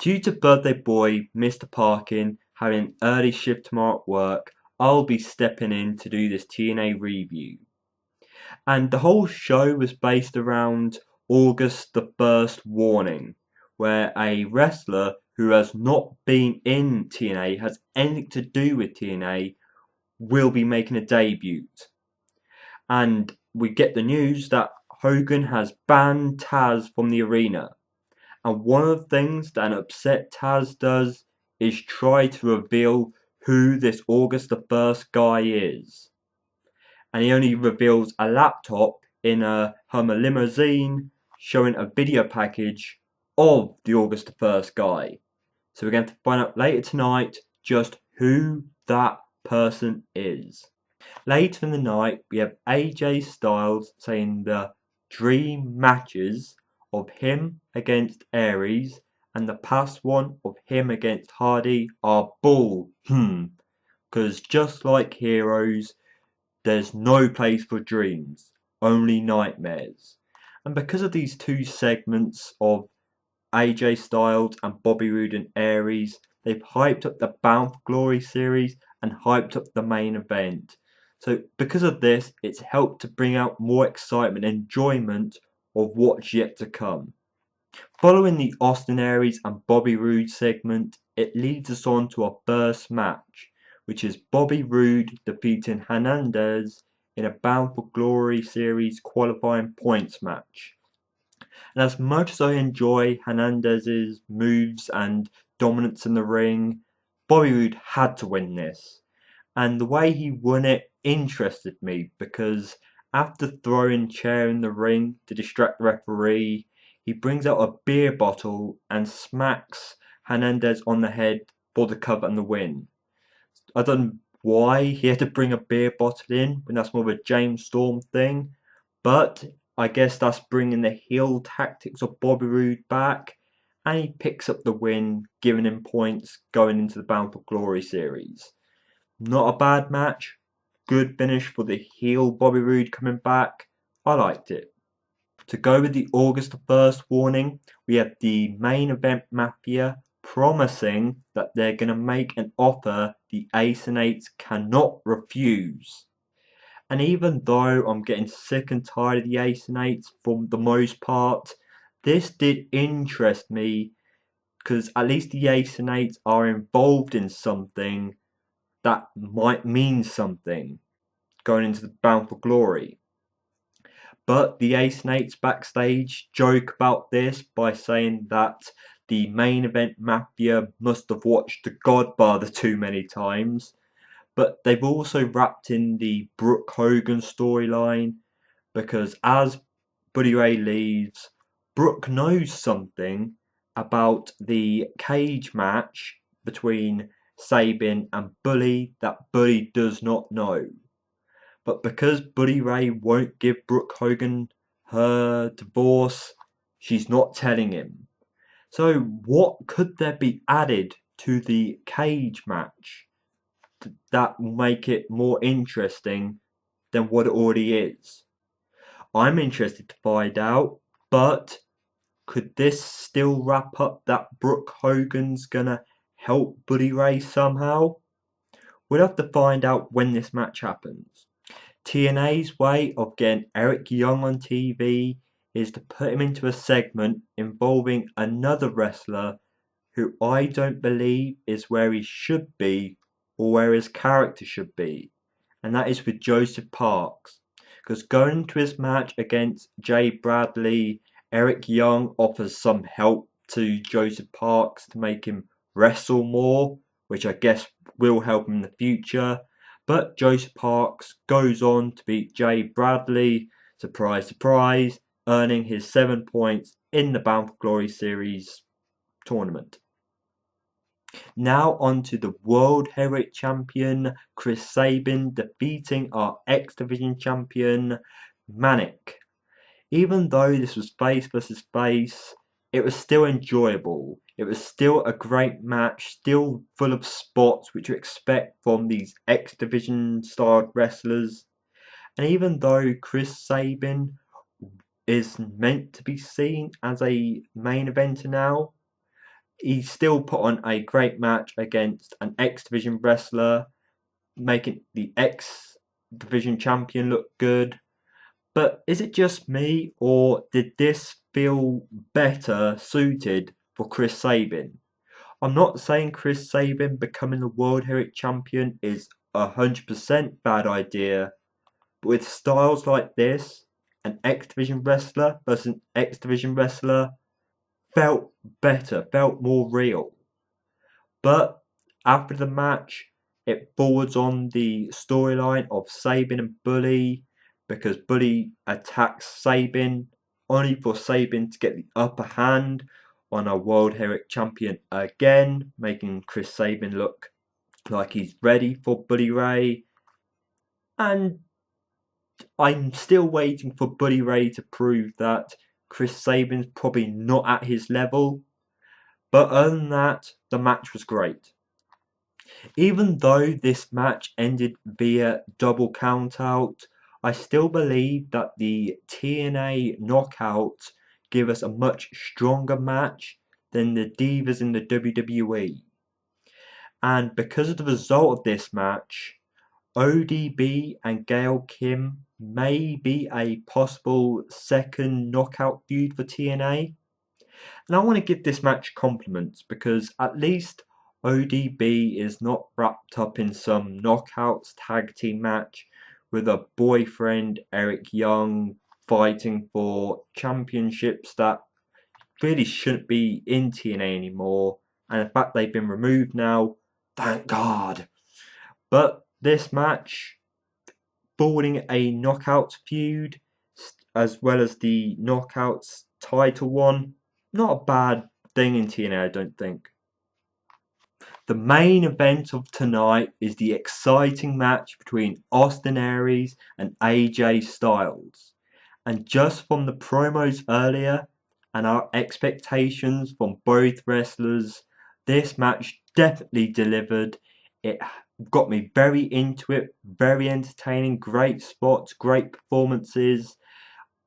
Due to birthday boy Mr. Parkin having an early shift tomorrow at work, I'll be stepping in to do this TNA review. And the whole show was based around August the 1st warning, where a wrestler who has not been in TNA, has anything to do with TNA, will be making a debut. And we get the news that Hogan has banned Taz from the arena. And one of the things that an upset Taz does is try to reveal who this August the 1st guy is. And he only reveals a laptop in a Hummer limousine showing a video package of the August the 1st guy. So we're going to find out later tonight just who that person is. Later in the night, we have AJ Styles saying the dream matches of him against Aries and the past one of him against Hardy are bull. Because just like heroes, there's no place for dreams, only nightmares. And because of these two segments of AJ Styles and Bobby Roode and Aries, they've hyped up the Bound for Glory series and hyped up the main event. So because of this, it's helped to bring out more excitement and enjoyment of what's yet to come. Following the Austin Aries and Bobby Roode segment, it leads us on to our first match, which is Bobby Roode defeating Hernandez in a Bound for Glory series qualifying points match. And as much as I enjoy Hernandez's moves and dominance in the ring, Bobby Roode had to win this. And the way he won it interested me because after throwing chair in the ring to distract the referee, he brings out a beer bottle and smacks Hernandez on the head for the cover and the win. I don't know why he had to bring a beer bottle in when that's more of a James Storm thing, but I guess that's bringing the heel tactics of Bobby Roode back, and he picks up the win, giving him points going into the Bound for Glory series. Not a bad match, good finish for the heel Bobby Roode coming back. I liked it. To go with the August 1st warning, we have the main event Mafia promising that they're going to make an offer the Ace and Eights cannot refuse. And even though I'm getting sick and tired of the Ace and Eights for the most part, this did interest me because at least the Ace and Eights are involved in something that might mean something going into the Bound for Glory. But the Ace and Eights backstage joke about this by saying that the main event Mafia must have watched The Godfather too many times. But they've also wrapped in the Brooke Hogan storyline because as Buddy Ray leaves, Brooke knows something about the cage match between Sabin and Bully that Bully does not know. But because Buddy Ray won't give Brooke Hogan her divorce, she's not telling him. So what could there be added to the cage match that will make it more interesting than what it already is? I'm interested to find out, but could this still wrap up that Brooke Hogan's gonna help Buddy Ray somehow? We'll have to find out when this match happens. TNA's way of getting Eric Young on TV is to put him into a segment involving another wrestler who I don't believe is where he should be or where his character should be, and that is with Joseph Parks. Because going into his match against Jay Bradley, Eric Young offers some help to Joseph Parks to make him wrestle more, which I guess will help him in the future. But Joseph Parks goes on to beat Jay Bradley, surprise, surprise, earning his 7 points in the Bound for Glory Series tournament. Now on to the World Heavyweight Champion Chris Sabin defeating our X Division Champion Manik. Even though this was face versus face, it was still enjoyable. It was still a great match, still full of spots which you expect from these X Division styled wrestlers. And even though Chris Sabin is meant to be seen as a main eventer now, he still put on a great match against an X Division wrestler, making the X Division champion look good. But is it just me, or did this feel better suited for Chris Sabin? I'm not saying Chris Sabin becoming the World Heavyweight Champion is 100% bad idea, but with styles like this, an X Division wrestler versus an X Division wrestler felt better, felt more real. But after the match, it forwards on the storyline of Sabin and Bully because Bully attacks Sabin only for Sabin to get the upper hand on a World Heavyweight Champion again, making Chris Sabin look like he's ready for Bully Ray. And I'm still waiting for Bully Ray to prove that Chris Sabin's probably not at his level. But other than that, the match was great. Even though this match ended via double countout, I still believe that the TNA knockouts give us a much stronger match than the Divas in the WWE. And because of the result of this match, ODB and Gail Kim may be a possible second knockout feud for TNA. And I want to give this match compliments because at least ODB is not wrapped up in some knockouts tag team match with a boyfriend, Eric Young, fighting for championships that really shouldn't be in TNA anymore. And in fact, they've been removed now. Thank God. But this match, forwarding a knockouts feud, as well as the knockouts title one, not a bad thing in TNA, I don't think. The main event of tonight is the exciting match between Austin Aries and AJ Styles. And just from the promos earlier and our expectations from both wrestlers, this match definitely delivered. It got me very into it, very entertaining, great spots, great performances.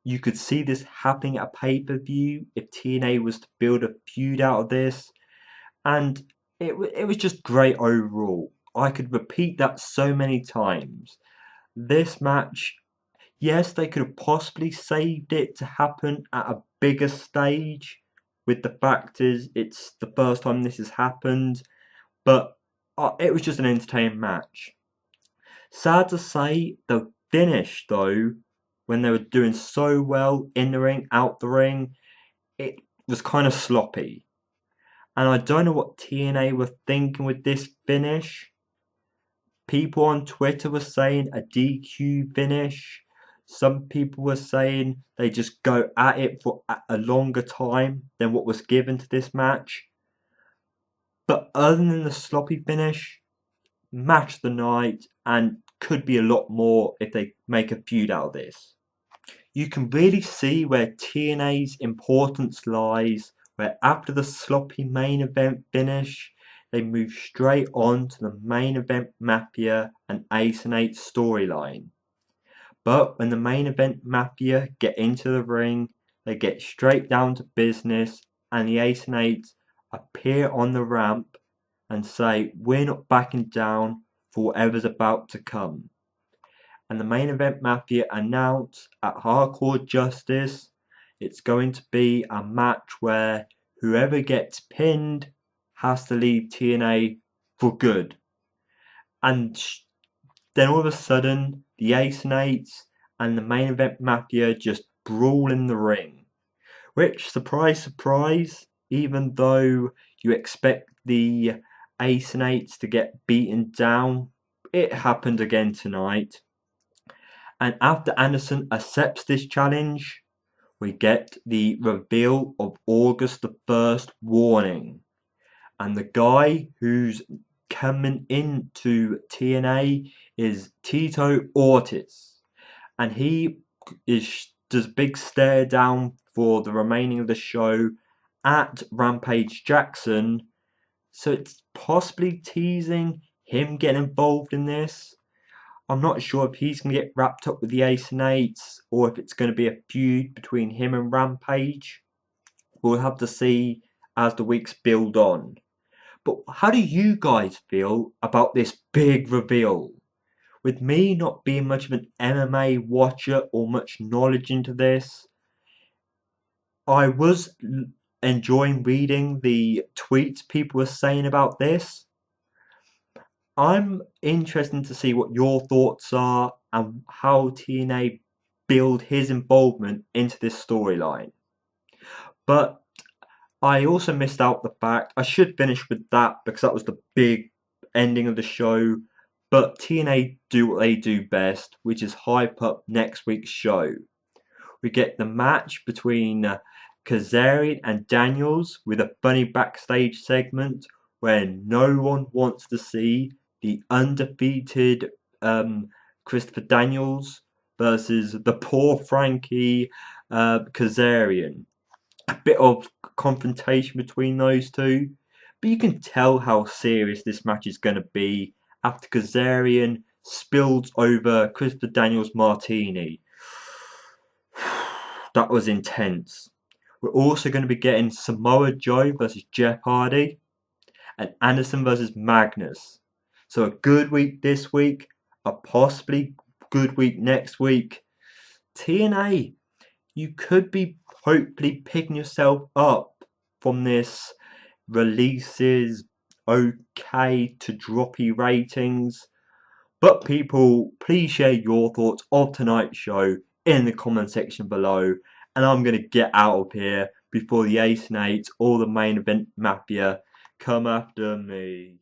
You could see this happening at pay-per-view if TNA was to build a feud out of this. And it was just great overall. I could repeat that so many times. This match, yes, they could have possibly saved it to happen at a bigger stage with the fact is it's the first time this has happened, but it was just an entertaining match. Sad to say, the finish though, when they were doing so well in the ring, out the ring, it was kind of sloppy. And I don't know what TNA were thinking with this finish. People on Twitter were saying a DQ finish. Some people were saying they just go at it for a longer time than what was given to this match. But other than the sloppy finish, match of the night and could be a lot more if they make a feud out of this. You can really see where TNA's importance lies, where after the sloppy main event finish, they move straight on to the main event Mafia and Ace and 8 storyline. But when the main event Mafia get into the ring, they get straight down to business and the Ace and 8 appear on the ramp and say, "We're not backing down for whatever's about to come." And the main event Mafia announce at Hardcore Justice it's going to be a match where whoever gets pinned has to leave TNA for good. And then all of a sudden, the Ace and Eights and the main event Mafia just brawl in the ring. Which, surprise, surprise, even though you expect the Ace and Eights to get beaten down, it happened again tonight. And after Anderson accepts this challenge, we get the reveal of August the 1st warning. And the guy who's coming into TNA is TITO ORTIZ. And he does a big stare down for the remaining of the show at Rampage Jackson. So it's possibly teasing him getting involved in this. I'm not sure if he's going to get wrapped up with the Ace and Eights or if it's going to be a feud between him and Rampage. We'll have to see as the weeks build on. But how do you guys feel about this big reveal? With me not being much of an MMA watcher or much knowledge into this, I was enjoying reading the tweets people were saying about this. I'm interested to see what your thoughts are and how TNA build his involvement into this storyline. But I also missed out the fact I should finish with that because that was the big ending of the show. But TNA do what they do best, which is hype up next week's show. We get the match between Kazarian and Daniels with a funny backstage segment where no one wants to see the undefeated Christopher Daniels versus the poor Frankie Kazarian. A bit of confrontation between those two, but you can tell how serious this match is going to be after Kazarian spilled over Christopher Daniels' martini. That was intense. We're also going to be getting Samoa Joe versus Jeff Hardy and Anderson versus Magnus. So a good week this week, a possibly good week next week. TNA, you could be hopefully picking yourself up from this releases okay to droppy ratings. But people, please share your thoughts of tonight's show in the comment section below. And I'm going to get out of here before the Ace and Eight or the main event Mafia come after me.